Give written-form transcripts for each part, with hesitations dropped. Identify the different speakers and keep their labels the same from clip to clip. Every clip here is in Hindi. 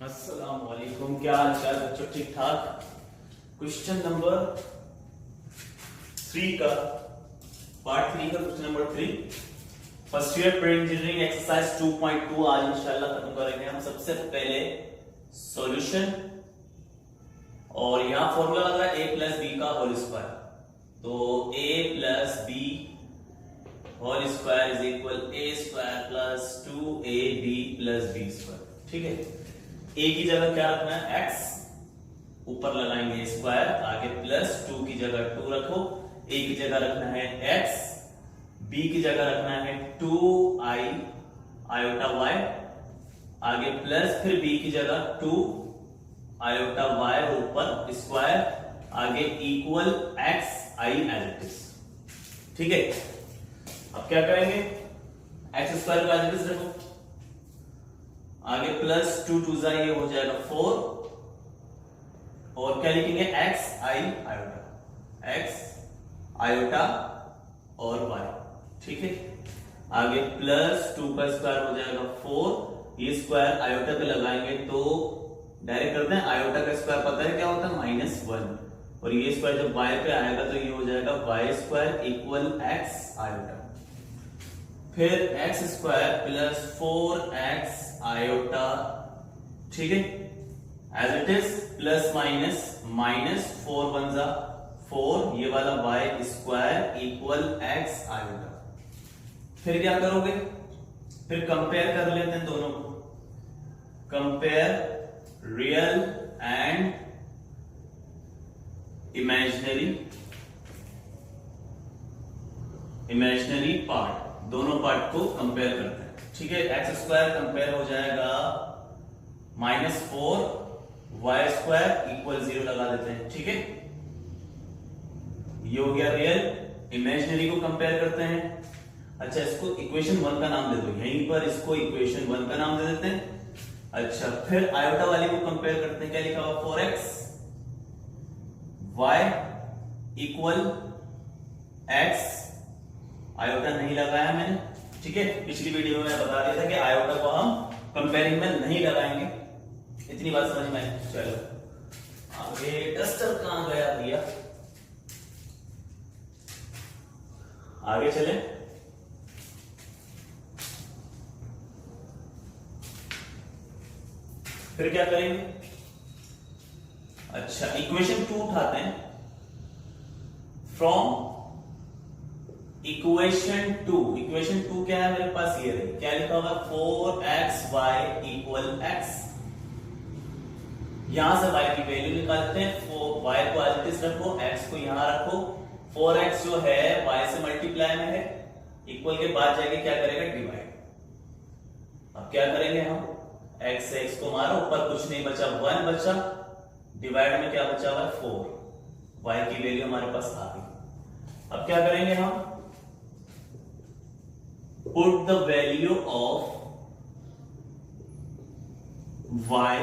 Speaker 1: अस्सलाम वालेकुम। क्या हाल चाल बच्चों, ठीक ठाक। क्वेश्चन नंबर 3 का पार्ट 3 का question number 3 first year pre engineering exercise 2.2 आज इंशाल्लाह खत्म करेंगे हम। सबसे पहले सॉल्यूशन, और यहाँ फॉर्मूला लग रहा है a प्लस बी का होल स्क्वायर। तो a plus b whole square is equal a square plus 2ab plus b square. ठीक है, a की जगह क्या रखना है x, ऊपर लगाएंगे स्क्वायर, आगे प्लस 2 की जगह 2 रखो, a की जगह रखना है x, b की जगह रखना है 2i आयोटा y, आगे प्लस फिर b की जगह 2 आयोटा y और ऊपर स्क्वायर, आगे equal x i as it is. ठीक है, अब क्या करेंगे, x स्क्वायर का एज इट इज रखो, आगे प्लस 2 2 जा ये हो जाएगा 4, और क्या लिखेंगे x i आयोटा और y। ठीक है, आगे प्लस 2 का स्क्वायर हो जाएगा 4, ये स्क्वायर आयोटा पे लगाएंगे तो डायरेक्ट करते हैं, आयोटा का स्क्वायर पता है क्या होता है -1, और ये स्क्वायर जब y पे आएगा तो ये हो जाएगा y square equal x iota, फिर x square plus 4x iota. ठीक है, as it is plus minus 4 1 जा 4, ये वाला y square equal x iota. फिर क्या करोगे, फिर कंपेयर कर लेते हैं दोनों को, compare real and imaginary part, दोनों पार्ट को कंपेयर करते हैं। ठीक है, एक्स स्क्वायर कंपेयर हो जाएगा -4 वाई स्क्वायर इक्वल 0 लगा देते हैं। ठीक है, ये हो गया रियल। इमेजिनरी को कंपेयर करते हैं। अच्छा, इसको इक्वेशन 1 का नाम दे दो, यहीं पर इसको इक्वेशन 1 का नाम दे देते हैं। अच्छा, फिर आयोटा वाले को कंपेयर करते हैं, क्या लिखा हुआ 4x y equal x, iota नहीं लगाया मैंने। ठीक है, पिछली वीडियो में मैं बता दिया था कि आयोटा को हम कंपेयरिंग में नहीं लगाएंगे, इतनी बात समझ में आई। चलो आगे, डस्टर कहां गया भैया, आगे चले। फिर क्या करेंगे, अच्छा इक्वेशन 2 उठाते हैं, फ्रॉम इक्वेशन 2 क्या है मेरे पास, ये रही, क्या लिखा होगा 4xy इक्वल x। यहां से y की वैल्यू निकालते हैं, y को एज इट इज रखो, x को यहां रखो, 4x जो है y से मल्टीप्लाई में है, इक्वल के बाद जाके क्या करेगा डिवाइड। अब क्या करेंगे हम, x से x को मारो, ऊपर कुछ नहीं बचा 1 बचा, डिवाइड में क्या बचा हुआ है 4, y की वैल्यू हमारे पास आ गई। अब क्या करेंगे हम, put the value of y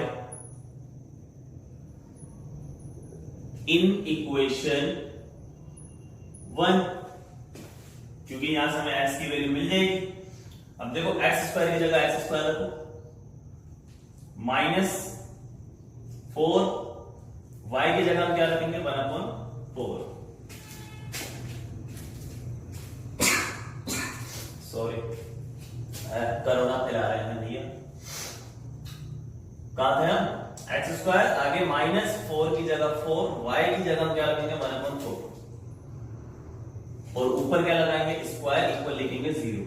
Speaker 1: in equation 1, क्योंकि यहां से हमें x की वैल्यू मिल जाएगी। अब देखो x स्क्वायर की जगह x स्क्वायर रखो, -4, y की जगह हम क्या रखेंगे 1/4, सॉरी कोरोना फैला रहे हैं भैया। कहां थे हम, एक्स स्क्वायर, आगे -4 की जगह 4, y की जगह हम क्या रखेंगे 1/4, और ऊपर क्या लगाएंगे स्क्वायर इक्वल लिखेंगे 0।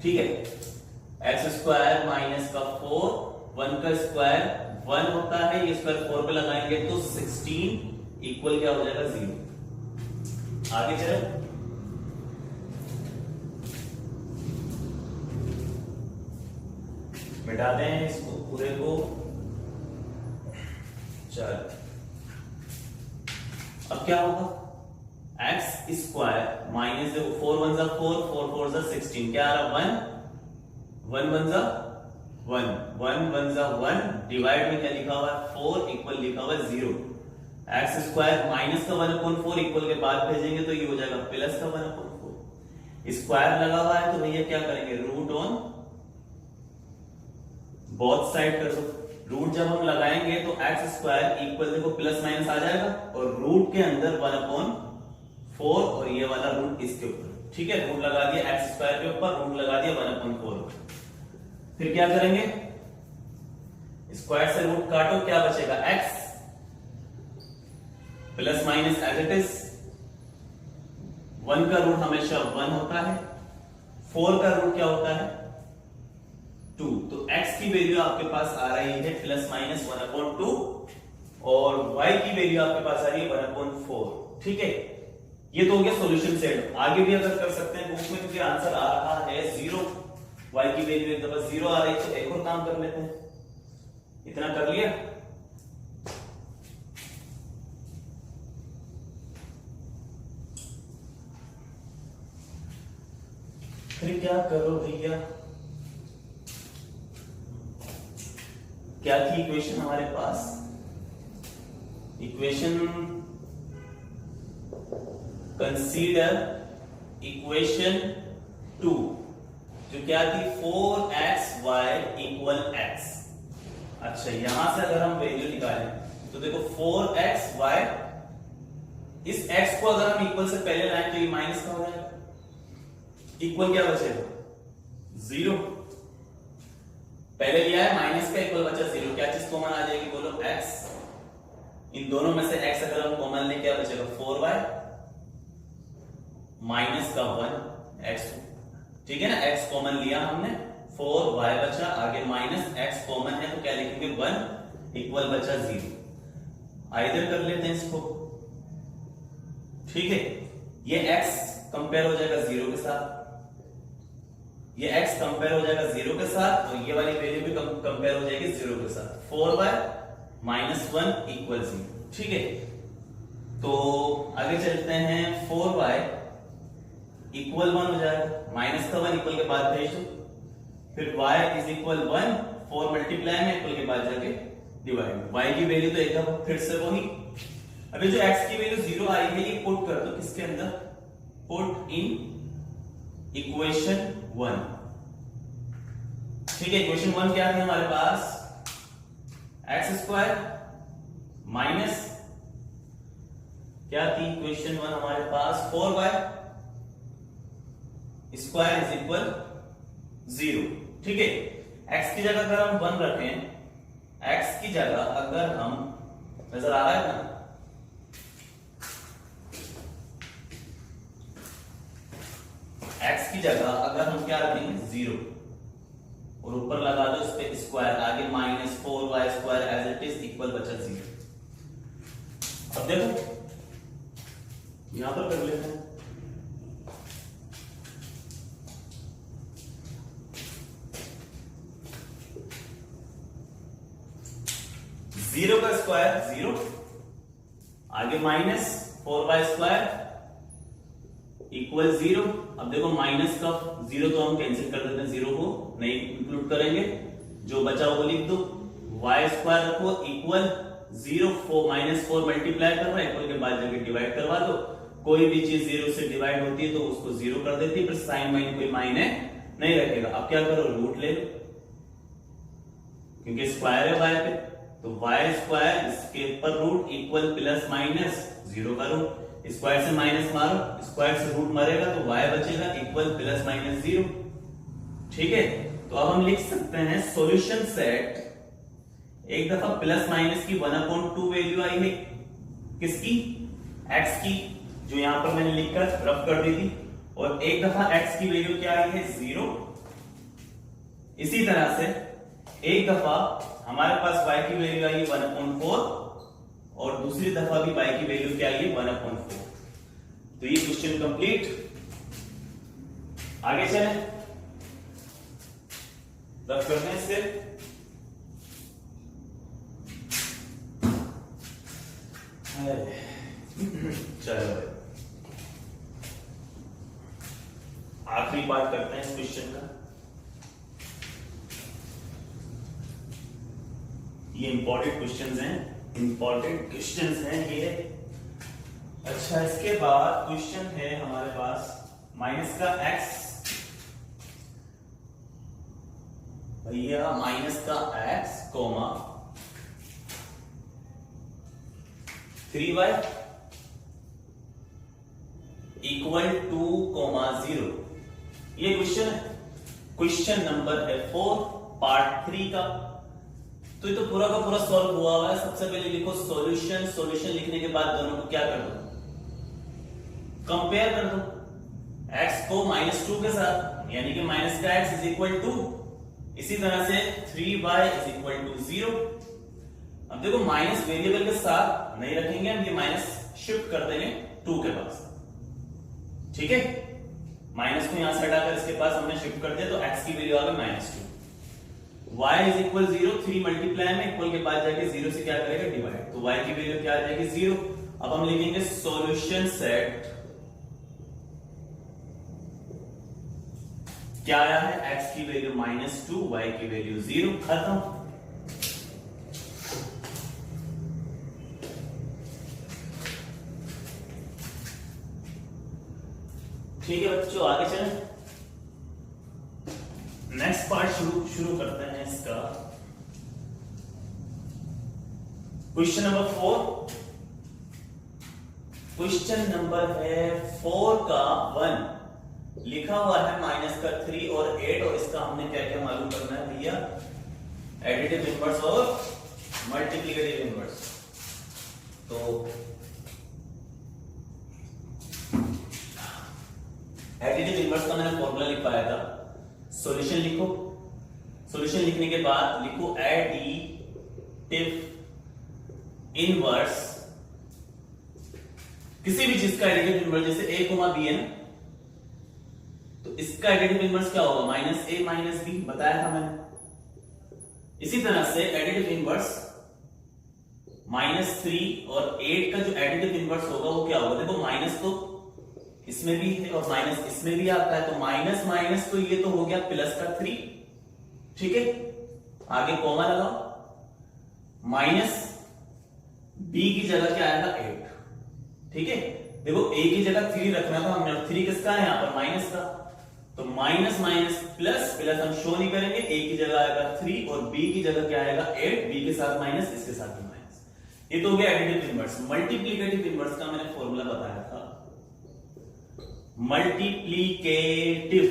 Speaker 1: ठीक है, एक्स स्क्वायर माइनस का 4, 1 का स्क्वायर 1 होता है, ये स्क्वायर 4 पे लगाएंगे तो 16 इक्वल क्या हो जाएगा 0। आगे चलो, मिटा दें इसको पूरे को। चल अब क्या होगा, एक्स स्क्वायर माइनस 4 1 जा 4, 4 4 जा 16, क्या आ रहा 1 1 1 जा 1, 1 1 जा 1, डिवाइड में क्या लिखा हुआ है 4 इक्वल लिखा हुआ है 0। एक्स स्क्वायर माइनस का 1/4 इक्वल के बाद भेजेंगे तो ये हो जाएगा प्लस का 1/4। स्क्वायर लगा हुआ है तो भैया क्या करेंगे, रूट ऑन बोथ साइड कर दो। रूट जब हम लगाएंगे तो एक्स स्क्वायर इक्वल, देखो प्लस माइनस आ जाएगा और रूट के अंदर 1/4 और ये वाला रूट इसके ऊपर, ठीक है। रूट लगा दिया एक्स स्क्वायर के ऊपर, रूट लगा दिया 1/4। फिर क्या करेंगे, स्क्वायर से रूट काटो, क्या बचेगा x, plus minus as it is. 1 का रूट हमेशा 1 होता है, 4 का रूट क्या होता है 2। तो x की वैल्यू आपके पास आ रही है प्लस माइनस 1/2 और y की वैल्यू आपके पास आ रही है 1/4, ठीक है। ये तो हो गया सॉल्यूशन सेट। आगे भी अगर कर सकते हैं बुक में, क्योंकि आंसर आ रहा है 0, y की वैल्यू एक दफा 0 आ रही है, तो एक और काम कर लेते हैं। इतना कर लिया, फिर क्या करो भैया, क्या थी इक्वेशन हमारे पास, इक्वेशन कंसीडर इक्वेशन 2 जो क्या थी 4xy = x। अच्छा, यहां से अगर हम वैल्यू निकालें तो देखो 4xy, इस x को अगर हम इक्वल से पहले लाएं तो ये माइनस का हो जाएगा, इक्वल क्या बचेगा 0। पहले लिया है माइनस का, इक्वल बचा 0, क्या चीज कॉमन आ जाएगी बोलो x। इन दोनों में से x अगर हम कॉमन लें क्या बचेगा 4y माइनस का 1x, ठीक है ना। x कॉमन लिया हमने, 4y बचा, आगे माइनस x कॉमन है तो क्या लिखेंगे 1 इक्वल बचा 0। आइदर कर लेते हैं इसको, ठीक है। ये x कंपेयर हो जाएगा 0 के साथ, ये x कंपेयर हो जाएगा 0 के साथ, और ये वाली वैल्यू भी कंपेयर हो जाएगी 0 के साथ। 4y माइनस 1 इक्वल 0, ठीक है। तो आगे चलते हैं, 4y इक्वल 1 हो जाएगा, माइनस का 1 इक्वल के बाद भेज दो, फिर y इज इक्वल 1, 4 मल्टीप्लाई में इक्वल के बाद जाके डिवाइड। y की वैल्यू तो एक दफा फिर से वही, अभी जो x की वैल्यू 0 आई है ये पुट कर दो किसके अंदर, पुट इन इक्वेशन 1, ठीक है। इक्वेशन 1 क्या है हमारे पास, एक्स स्क्वायर माइनस क्या थी इक्वेशन 1 हमारे पास 4y स्क्वायर इज इक्वल 0, ठीक है। x की जगह अगर हम 1 रखें, x की जगह अगर हम, नजर आ रहा है ना, x की जगह अगर हम क्या रखेंगे 0 और ऊपर लगा दो इस पे स्क्वायर, आगे minus 4y square as it is equal बचा 0। अब देखो यहां पर कर लेते हैं, जीरो का स्क्वायर 0, आगे माइनस 4y स्क्वायर इक्वल 0। अब देखो माइनस का 0 तो हम कैंसिल कर देते हैं, 0 को नहीं इंक्लूड करेंगे, जो बचा वो लिख दो, y स्क्वायर रखो इक्वल 0, 4 माइनस 4 मल्टीप्लाई कर रहा है, इक्वल के बाद जाके डिवाइड करवा दो। कोई भी चीज 0 से डिवाइड होती है तो उसको 0 कर देती है, फिर साइन माइन कोई मायने नहीं रखेगा। अब क्या करो, रूट ले लो, क्योंकि स्क्वायर है y पे, तो y स्क्वायर इसके ऊपर रूट इक्वल प्लस माइनस 0 का रूट, स्क्वायर से माइनस मारो, स्क्वायर से रूट मरेगा तो y बचेगा इक्वल प्लस माइनस 0, ठीक है। तो अब हम लिख सकते हैं सॉल्यूशन सेट, एक दफा प्लस माइनस की 1/2 वैल्यू आई है किसकी, x की, जो यहां पर मैंने लिखकर रफ कर दी थी, और एक दफा x की वैल्यू क्या आई है 0। इसी तरह से एक दफा हमारे पास y की वैल्यू आई है 1/4 और दूसरी दफा भी y की वैल्यू क्या आई है 1/4। तो ये क्वेश्चन कंप्लीट। आगे चलें, रफ करने से चलो आखिरी बात करते हैं इस क्वेश्चन का। ये इंपॉर्टेंट क्वेश्चंस हैं, इंपॉर्टेंट क्वेश्चंस हैं ये। अच्छा, इसके बाद क्वेश्चन है हमारे पास माइनस का x, भैया माइनस का x comma 3y equal to comma 0। ये क्वेश्चन है, क्वेश्चन नंबर है 4 पार्ट 3 का। तो ये तो पूरा का पूरा सॉल्व हुआ हुआ है। सबसे पहले लिखो सॉल्यूशन। सॉल्यूशन लिखने के बाद दोनों को क्या कर दो, कंपेयर कर दो। x को -2 के साथ, यानी कि माइनस का x इज इक्वल टू, इसी तरह से 3y इज इक्वल टू 0। अब देखो माइनस वेरिएबल के साथ नहीं रखेंगे हम, ये माइनस शिफ्ट कर देंगे 2 के पास, ठीक है। माइनस को यहां से हटाकर इसके पास हमने शिफ्ट कर दिया, तो x की वैल्यू आ गई -2। y इज इक्वल 0, 3 मल्टीप्लाई में इक्वल के बाद जाके 0 से क्या करेगा, डिवाइड, तो y की वैल्यू क्या आ जाएगी 0। अब हम लिखेंगे सॉल्यूशन सेट क्या आया है, x की वैल्यू -2, y की वैल्यू 0, खत्म। ठीक है बच्चों, आगे चलें। नेक्स्ट पार्ट शुरू करते हैं इसका। Question number 4। क्वेश्चन नंबर है 4 का 1 लिखा हुआ है -3 और 8, और इसका हमने क्या क्या मालूम करना है भैया, एडिटिव इनवर्स और मल्टीप्लिकेटिव इनवर्स। तो एडिटिव इनवर्स का मैंने फॉर्मूला लिख पाया था। सॉल्यूशन लिखो, सॉल्यूशन लिखने के बाद लिखो एडिटिव इनवर्स, किसी भी चीज का एडिटिव इनवर्स, जैसे a b है ना, तो इसका एडिटिव इनवर्स क्या होगा, -a - b, बताया था मैंने। इसी तरह से एडिटिव इनवर्स -3 और 8 का जो एडिटिव इनवर्स होगा वो क्या होगा, देखो माइनस तो इसमें भी है और माइनस इसमें भी आता है, तो माइनस माइनस तो ये तो हो गया प्लस का 3, ठीक है। आगे कॉमा लगाओ, माइनस b की जगह क्या आएगा 8, ठीक है। देखो a की जगह 3 रखना था हमने, 3 किसका है यहाँ पर, माइनस का, तो माइनस माइनस प्लस प्लस हम शो नहीं करेंगे, a की जगह आएगा 3 और b की जगह क्या आएगा 8, b के साथ माइनस, इसके साथ भी माइनस। ये तो हो गया एडिटिव इनवर्स। मल्टीप्लिकेटिव इनवर्स का मैंने फॉर्मूला बताया था। मल्टीप्लिकेटिव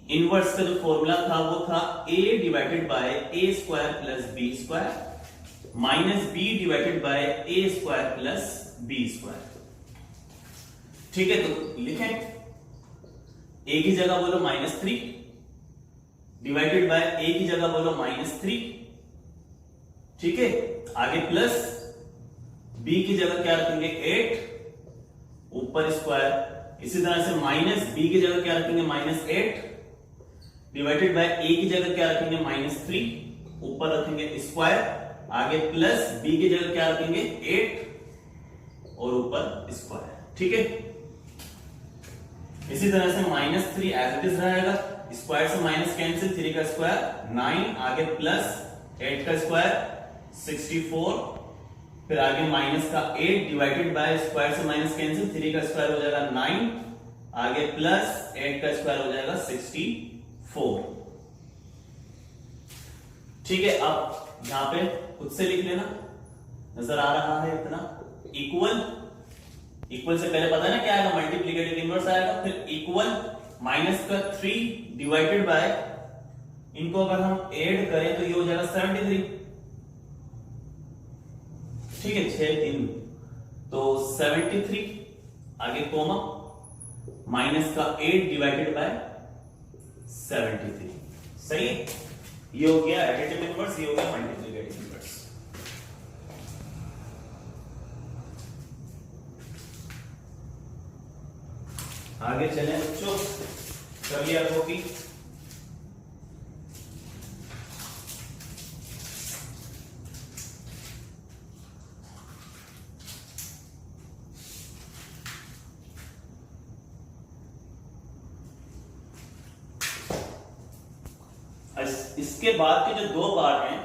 Speaker 1: इनवर्स का जो फॉर्मूला था वो था a divided by a square plus b square minus b divided by a square plus b square, ठीक है। तो लिखें, a की जगह बोलो -3 डिवाइडेड बाय a की जगह बोलो -3, ठीक है। आगे प्लस b की जगह क्या रखेंगे 8, ऊपर स्क्वायर, इसी तरह से माइनस b की जगह क्या रखेंगे -8 डिवाइडेड बाय a की जगह क्या रखेंगे -3, ऊपर रखेंगे स्क्वायर, आगे प्लस b की जगह क्या रखेंगे 8 और ऊपर स्क्वायर, ठीक है। इसी तरह से -3 एज इट इज रहेगा, स्क्वायर से माइनस कैंसिल, 3 का स्क्वायर 9, आगे प्लस 8 का स्क्वायर 64, फिर आगे माइनस का 8 डिवाइडेड बाय स्क्वायर से माइनस कैंसिल, 3 का स्क्वायर हो जाएगा 9, आगे प्लस 8 का स्क्वायर हो जाएगा 64, ठीक है। अब यहां पे खुद से लिख लेना, नजर आ रहा है इतना। इक्वल, इक्वल से पहले पता है ना क्या आएगा, मल्टीप्लिकेटिव इनवर्स आएगा, फिर इक्वल -3 डिवाइडेड बाय, इनको अगर हम ऐड करें तो ये हो जाएगा 73, ठीक है, 6 3 तो 73, आगे कोमा माइनस का 8 डिवाइडेड बाय 73, सही है। ये हो गया एडिटिव इनवर्स, ये हो गया मल्टीप्लिकेटिव इनवर्स। आगे चलें बच्चों, कर लिया कॉपी। इसके बाद के जो 2 पार्ट हैं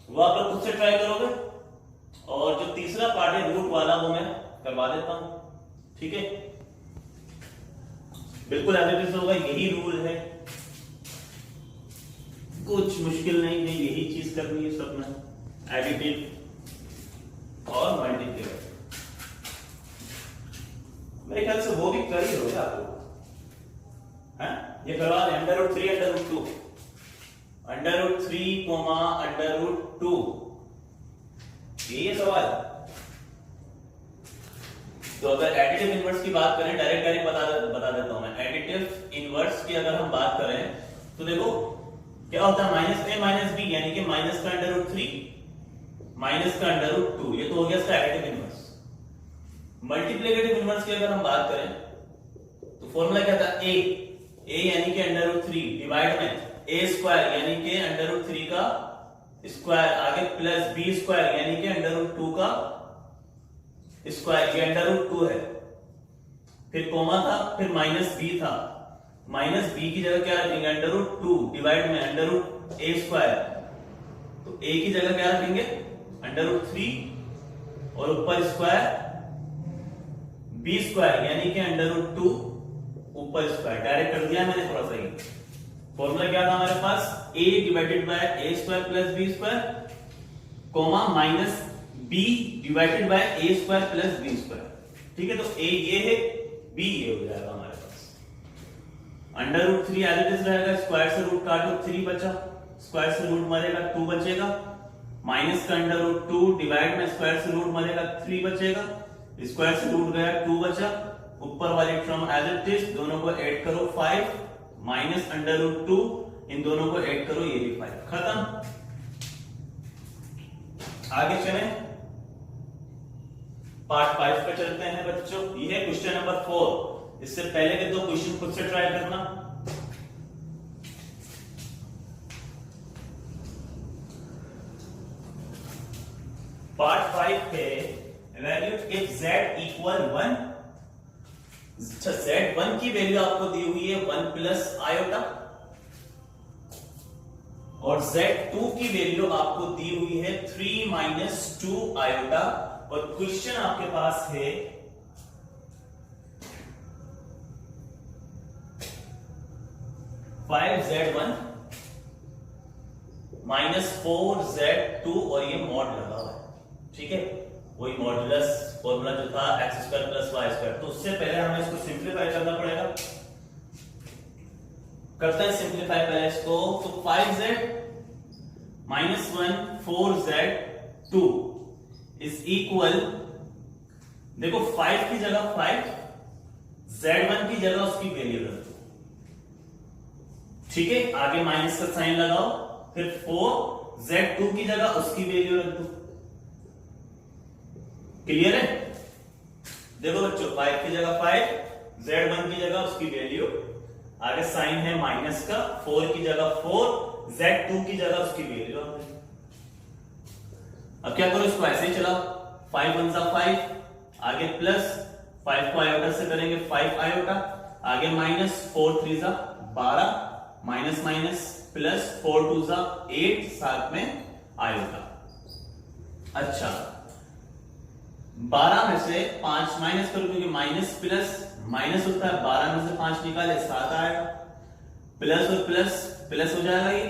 Speaker 1: वो आप लोग खुद से ट्राई करोगे, और जो तीसरा पार्ट है रूट वाला वो मैं करवा देता हूं, ठीक है। बिल्कुल एज इट इज होगा, यही रूल है, कुछ मुश्किल नहीं है, यही चीज करनी है सब में, एडिटिव और मल्टीप्लिकेटिव। मेरे ख्याल से वो भी कर ही होगा आप लोग, हैं? ये करवा दें √3 √2, √3, √2, ये सवाल। तो अगर एडिटिव इनवर्स की बात करें, डायरेक्ट बता देता हूं मैं, एडिटिव इनवर्स की अगर हम बात करें तो देखो क्या होता है, -a -b यानी कि माइनस का √3 माइनस का √2, ये तो हो गया इसका एडिटिव इनवर्स। मल्टीप्लिकेटिव इनवर्स की अगर हम बात करें तो फॉर्मूला क्या था, a यानी कि √3 डिवाइड में a² यानी कि √3 का स्क्वायर, आगे प्लस b² यानी कि √2 का स्क्वायर, ये √2 है, फिर कोमा था, फिर -b था, -b की जगह क्या रखेंगे, √2 डिवाइड में √a², तो a की जगह क्या रखेंगे, √3 और ऊपर स्क्वायर b² यानी कि √2 ऊपर स्क्वायर, डायरेक्ट कर दिया मैंने थोड़ा सा ही। फॉर्मूला क्या था हमारे पास, a divided by a² plus b², comma minus b divided by a² plus b²। ठीक है, तो a ये है, b ये हो जाएगा हमारे पास। √3 एज इट इज रहेगा, स्क्वायर से रूट काटो, 3 बचा, स्क्वायर से रूट मरेगा 2 बचेगा, माइनस का √2 डिवाइड में स्क्वायर से रूट मरेगा 3 बचेगा, स्क्वायर से रूट गया 2 बचा, ऊपर वाली टर्म एज इट इज, दोनों को ऐड करो 5 माइनस √2, इन दोनों को ऐड करो, ये भी 5, खत्म। आगे चलें, पार्ट 5 पे चलते हैं बच्चों। ये है क्वेश्चन नंबर 4। इससे पहले के 2 क्वेश्चन खुद से ट्राई करना। पार्ट 5 पे वैल्यू इफ z इक्वल 1, अच्छा z1 की वैल्यू आपको दी हुई है 1 प्लस आयोटा, और z2 की वैल्यू आपको दी हुई है 3 माइनस 2 आयोटा, और क्वेश्चन आपके पास है (5z1 माइनस 4z2) और ये मॉड लगा हुआ है। ठीक है, वही मॉडुलस फॉर्मूला जो था x² प्लस y²। तो उससे पहले हमें इसको सिंप्लीफाई करना पड़ेगा, करते हैं सिंप्लीफाई पहले इसको। तो 5z minus 1 4z2 is equal, देखो 5 की जगह 5, z1 की जगह उसकी वैल्यू रख दो। ठीक है, आगे माइनस का साइन लगाओ, फिर 4 z2 की जगह उसकी वैल्यू रख दो। क्लियर है? देखो बच्चों, 5 की जगह 5, z1 की जगह उसकी वैल्यू, आगे साइन है माइनस का, 4 की जगह 4, z2 की जगह उसकी वैल्यू। अब क्या करो, इसको ऐसे ही चलाओ, 5 1 जा 5, आगे प्लस 5 को आयोटा से करेंगे 5 आयोटा, आगे माइनस 4 3 जा 12, माइनस माइनस प्लस 4 2 जा 8, साथ में आयोटा। अच्छा, 12 में से 5 माइनस करो, क्योंकि माइनस प्लस माइनस होता है, 12 में से 5 निकाले 7 आएगा, प्लस और प्लस प्लस हो जाएगा, ये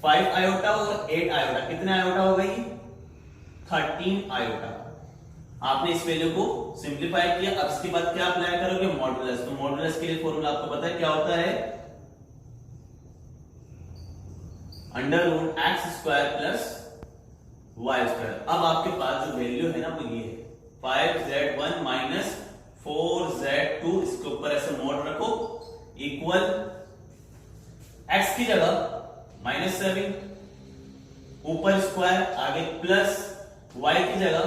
Speaker 1: 5 आयोटा और 8 आयोटा, कितने आयोटा हो गई, 13 आयोटा। आपने इस वैल्यू को सिंप्लीफाई किया। अब इसके बाद क्या अप्लाई करोगे, मॉडुलस। तो मॉडुलस के लिए फॉर्मूला आपको पता है क्या होता है, √x² प्लस y²। अब आपके पास जो वैल्यू है ना वो ये है 5z1 माइनस 4z2, इसके ऊपर ऐसे मॉड रखो, इक्वल x की जगह -7, ऊपर स्क्वायर, आगे प्लस, y की जगह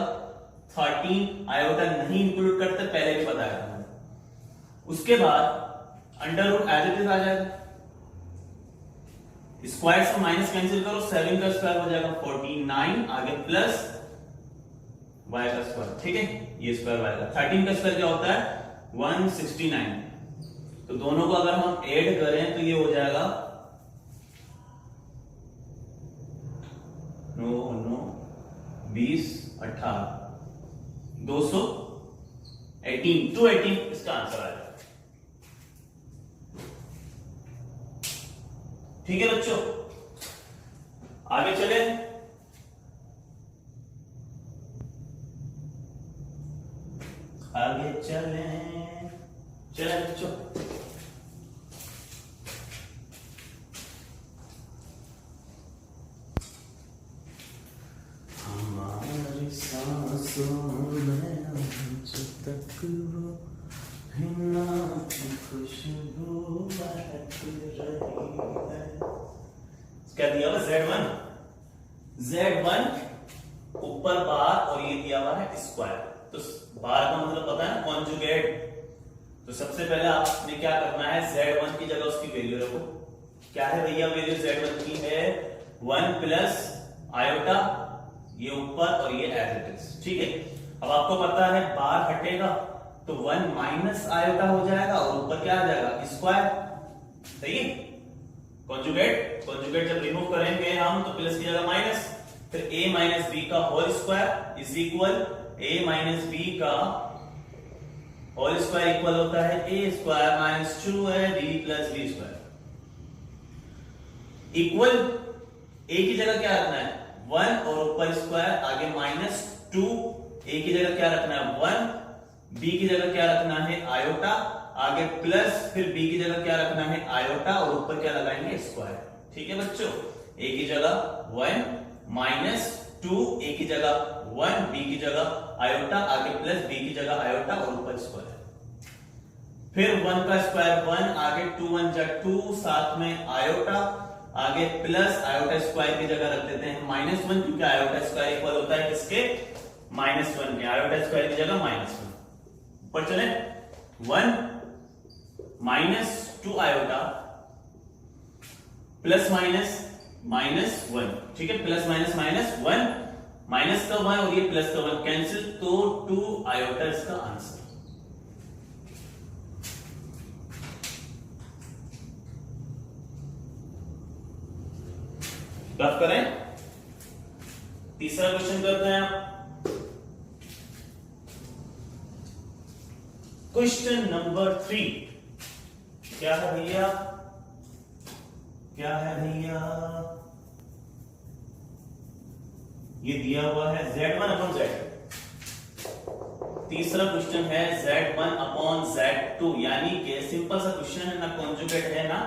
Speaker 1: 13 आयोटा नहीं इंक्लूड करते, पहले भी बताया था। उसके बाद under root as it is आ जाएगा, स्क्वायर से माइनस कैंसिल करो, 7 का स्क्वायर हो जाएगा 49, आगे प्लस y का स्क्वायर। ठीक है, ये स्क्वायर y का, 13 का स्क्वायर क्या होता है 169। तो दोनों को अगर हम ऐड करें तो ये हो जाएगा 20 18 218, 218 इसका आंसर आ जाएगा। ठीक है बच्चों, आगे चले। आगे चले चले बच्चों। हमारी सांसों में आज तक वो हिना की खुशबू महक रही है। क्या दिया हुआ Z1 ऊपर बार और ये दिया हुआ है स्क्वायर। तो बार का मतलब पता है कॉन्जुगेट। तो सबसे पहले आपने क्या करना है, Z1 की जगह उसकी वैल्यू रखो। क्या है भैया वैल्यू Z1 की है 1 प्लस आयोटा, ये ऊपर और ये एज इट इज। ठीक है, अब आपको पता है बार हटेगा तो 1 माइनस आयोटा हो जाएगा और ऊपर क्या आ जाएगा स्क्वायर। सही है, कॉन्जुगेट जब रिमूव करेंगे हम तो प्लस की जगह माइनस, फिर a माइनस बी का whole square is equal a minus b का होल स्क्वायर इक्वल होता है a square minus 2ab plus b square. Equal a की जगह क्या रखना है 1 और ऊपर स्क्वायर, आगे माइनस 2, a की जगह क्या रखना है 1, b की जगह क्या रखना है आयोटा, आगे प्लस, फिर b की जगह क्या रखना है आयोटा और ऊपर क्या लगाएंगे स्क्वायर। ठीक है बच्चों, a की जगह 1 माइनस 2, a की जगह 1, b की जगह आयोटा, आगे प्लस, b की जगह आयोटा और ऊपर स्क्वायर। फिर 1 का स्क्वायर 1, आगे 2 1 जा 2, साथ में आयोटा, आगे प्लस आयोटा स्क्वायर की जगह रख देते हैं -1, क्योंकि आयोटा स्क्वायर इक्वल होता है किसके -1 के। आयोटा स्क्वायर की जगह -1। ऊपर चले 1 माइनस 2 आयोटा प्लस माइनस 1। ठीक है, प्लस माइनस -1, माइनस का 1 और ये प्लस का 1 कैंसिल, तो 2 आयोटा इसका आंसर। रफ करें, तीसरा क्वेश्चन करते हैं आप। क्वेश्चन नंबर 3 क्या है भैया, क्या है भैया, ये दिया हुआ है Z1 अपॉन Z2। तीसरा क्वेश्चन है Z1 अपॉन Z2, यानी कि सिंपल सा क्वेश्चन है, ना कॉन्जुगेट है ना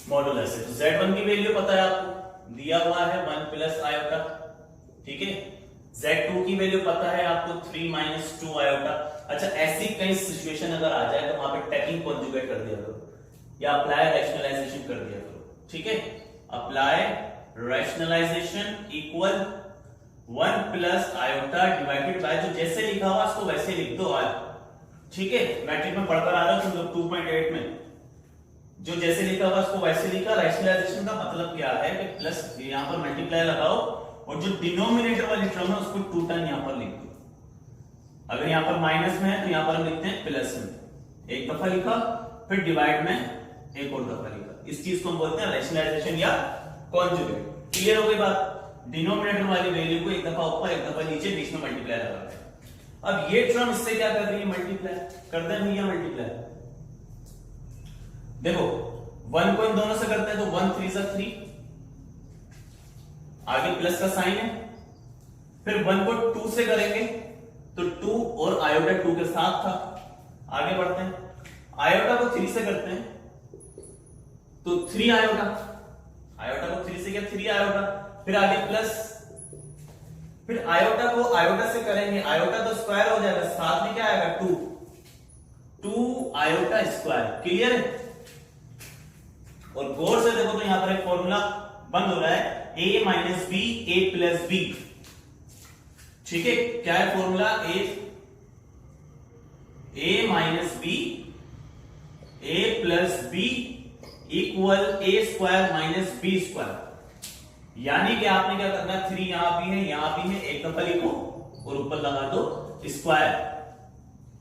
Speaker 1: मॉडुलस है। तो Z1 की वैल्यू पता है आपको, दिया हुआ है 1 प्लस आयोटा। ठीक है, Z2 की वैल्यू पता है आपको 3 माइनस 2 आयोटा। अच्छा, ऐसी कई सिचुएशन अगर आ जाए तो वहां पे टेकिंग कॉन्जुगेट कर दिया करो या अप्लाई रैशनलाइजेशन कर दिया करो। ठीक है, apply rationalization equal 1 plus iota divided by, जो जैसे लिखा हुआ उसको वैसे लिख दो आज। ठीक है, मैट्रिक में पढ़कर आ रहा हूं तुम लोग 2.8 में, जो जैसे लिखा हुआ उसको वैसे लिखा। रैशनलाइजेशन का मतलब क्या है कि प्लस यहां पर मल्टीप्लाई लगाओ और जो डिनोमिनेटर वाली टर्म है उसको 2 टाइम यहां पर लिख दो। अगर यहां पर माइनस में है तो यहां पर हम लिखते हैं प्लस में, एक दफा लिखा, फिर डिवाइड में एक और दफा लिखा। इस चीज को हम बोलते हैं रैशनलाइजेशन या कॉन्जुगेट। क्लियर हो गई बात, डिनोमिनेटर वाली वैल्यू को एक दफा ऊपर एक दफा नीचे, बीच में मल्टीप्लाई लगाते हैं। अब ये टर्म इससे क्या कर रही है, मल्टीप्लाई कर दें भैया, मल्टीप्लाई। देखो 1 को इन दोनों से करते हैं तो 1 3 जा 3, आगे प्लस का साइन है, फिर 1 को 2 से करेंगे तो 2 और आयोटा 2 के साथ था। आगे बढ़ते हैं, आयोटा को 3 से करते हैं तो 3 आयोटा, आयोटा को 3 से किया 3 आयोटा, फिर आगे प्लस, फिर आयोटा को आयोटा से करेंगे, आयोटा तो स्क्वायर हो जाएगा, साथ में क्या आएगा 2 आयोटा स्क्वायर। क्लियर है, और गौर से देखो तो यहां पर एक फॉर्मूला बंद हो रहा है, a minus b a plus b. ठीक है, क्या है formula, a minus b a plus b equal a square minus b square. यानी कि आपने क्या करना है, 3 यहां भी है यहां भी है, एक दफा लिखो और ऊपर लगा दो स्क्वायर।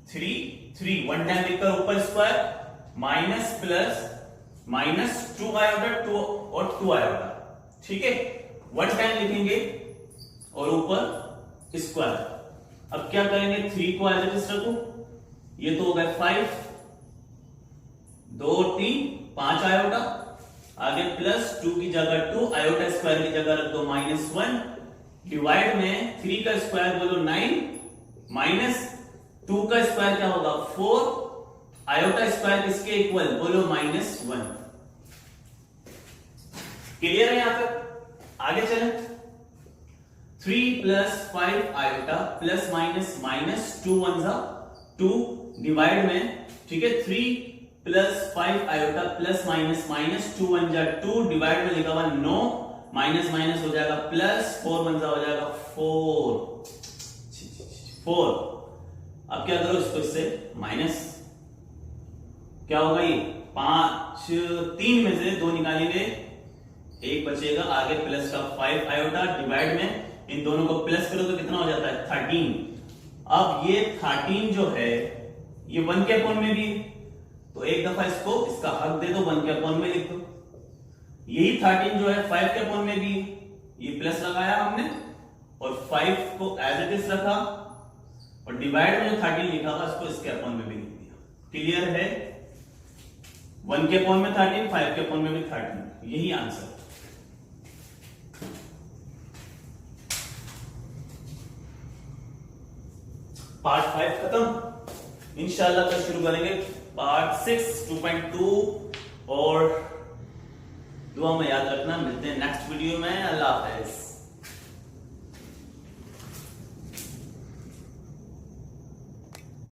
Speaker 1: 3 1 टाइम लिखकर ऊपर square, minus plus minus 2 iota 2 और 2 आयोटा। ठीक है, 1 टाइम लिखेंगे और ऊपर स्क्वायर। अब क्या करेंगे, 3 को एज इट इज रखो, ये तो हो गया 5, 2 3 5 आयोटा, आगे प्लस 2 की जगह 2, आयोटा स्क्वायर की जगह रख दो -1, डिवाइड में 3 का स्क्वायर बोलो 9, माइनस 2 का स्क्वायर क्या होगा 4, आयोटा स्क्वायर किसके इक्वल बोलो -1। क्लियर है यहां तक? आगे चलें। 3 + 5 आयोटा प्लस माइनस -2 1 2 डिवाइड में, ठीक है, 3 + 5 आयोटा प्लस माइनस -2 1 2 डिवाइड में लिखा हुआ 9, माइनस माइनस हो जाएगा प्लस, 4 1 हो जाएगा 4। अब क्या करो इसको, इससे माइनस क्या होगा, ये 5 3 में से 2 निकालेंगे, 1 बचेगा, आगे प्लस का 5 आयोटा डिवाइड में इन दोनों को प्लस करो तो कितना हो जाता है 13। अब ये 13 जो है ये 1 के अपॉन में भी, तो एक दफा इसको इसका हक दे दो, 1 के अपॉन में लिख दो। यही 13 जो है 5 के अपॉन में भी, ये प्लस लगाया हमने और 5 को एज इट इज रखा, और डिवाइड में जो 13 लिखा हुआ इसको इसके अपॉन में भी लिख दिया। क्लियर है? 1 के अपॉन में 13, 5 के अपॉन में भी 13, यही आंसर। पार्ट 5 खत्म। इंशाल्लाह कल शुरू करेंगे पार्ट 6 2.2, और दुआ में याद रखना। मिलते हैं नेक्स्ट वीडियो में। अल्लाह हाफिज।